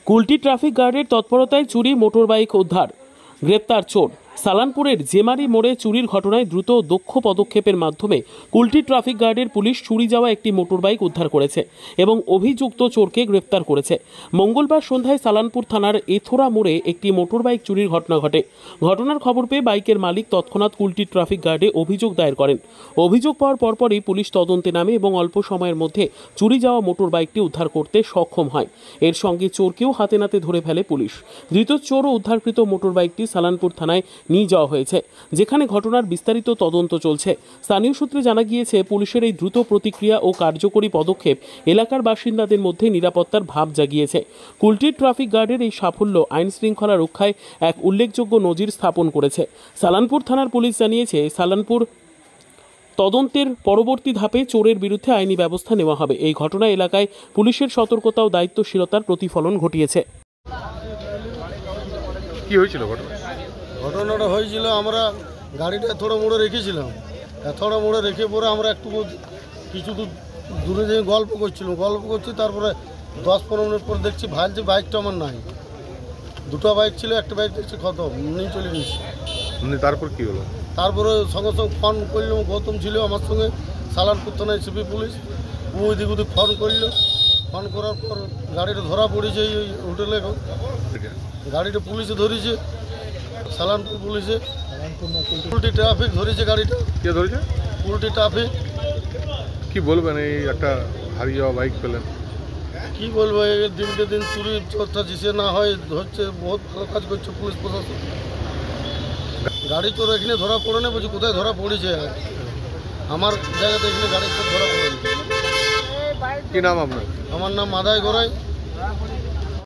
Kulti traffic গার্ডের তৎপরতায় চুরি মোটরবাইক উদ্ধার, গ্রেপ্তার চোর। সালানপুরের জেমারি মোড়ে চুরির ঘটনায় দ্রুত ও দক্ষ পদক্ষেপের মাধ্যমে কুলটি ট্রাফিক গার্ডের পুলিশ চুরি যাওয়া একটি মোটরবাইক উদ্ধার করেছে এবং অভিযুক্ত চোরকে গ্রেপ্তার করেছে। মঙ্গলবার সন্ধ্যায় সালানপুর থানার এথোরা মোড়ে একটি মোটরবাইক চুরির ঘটনা ঘটে। ঘটনার খবর পেয়ে বাইকের মালিক তৎক্ষণাৎ কুলটি ট্রাফিক গার্ডে অভিযোগ দায়ের করেন। অভিযোগ পাওয়ার পরপরই পুলিশ তদন্তে নামে এবং অল্প সময়ের মধ্যে চুরি যাওয়া মোটরবাইকটি উদ্ধার করতে সক্ষম হয়। এর সঙ্গে চোরকেও হাতে নাতে ধরে ফেলে পুলিশ। ধৃত চোর ও উদ্ধারকৃত মোটরবাইকটি সালানপুর থানায় নিয়ে যাওয়া হয়েছে, যেখানে ঘটনার বিস্তারিত তদন্ত চলছে। স্থানীয় সূত্রে জানা গিয়েছে, পুলিশের এই দ্রুত প্রতিক্রিয়া ও কার্যকরী পদক্ষেপ এলাকার বাসিন্দাদের মধ্যে নিরাপত্তার ভাব জাগিয়েছে। কুলটি ট্রাফিক গার্ডের এই সাফল্য আইন শৃঙ্খলা রক্ষায় এক উল্লেখযোগ্য নজির স্থাপন করেছে। সালানপুর থানার পুলিশ জানিয়েছে, সালানপুর তদন্তের পরবর্তী ধাপে চোরের বিরুদ্ধে আইনি ব্যবস্থা নেওয়া হবে। এই ঘটনা এলাকায় পুলিশের সতর্কতা ও দায়িত্বশীলতার প্রতিফলন ঘটিয়েছে। কি হয়েছিল ঘটনাটা হয়েছিল, আমরা গাড়িটা থোড়া মোড়ে রেখেছিলাম। থোড়া মোড়ে রেখে পরে আমরা একটু কিছু দূরে যেয়ে গল্প করছি। তারপরে 10-15 মিনিট পর দেখছি ভাইলছে বাইকটা আমার নাই। দুটো বাইক ছিল, একটা বাইক দেখছি খতম, নিয়ে চলে গেছি। তারপর কি হলো? তারপরে সঙ্গে সঙ্গে ফোন করলাম, গৌতম ছিল আমার সঙ্গে, সালানপুর থানায় সিপি পুলিশ। ওদিক ফোন করলো। ফোন করার পর গাড়িটা ধরা পড়েছে এই হোটেলে। গাড়িটা পুলিশে ধরেছে, সালানপুর পুলিশে। কুলটি ট্রাফিক ধরেছে গাড়িটা। কে ধরেছে? কুলটি ট্রাফিক। কি বলবেন, এই একটা হারিয়ে যাওয়া বাইক পেলেন? কি বলবো, এই দিনকে দিন চুরি চর্চা সে না হয় হচ্ছে, বহুত ভালো কাজ করছে পুলিশ প্রশাসন। গাড়ি চোর এখানে ধরা পড়ে না, বলছি কোথায় ধরা পড়েছে। আমার জায়গাতে এখানে গাড়ি চোর ধরা পড়েনি। কি নাম আপনার? আমার নাম মাদাই গড়াই।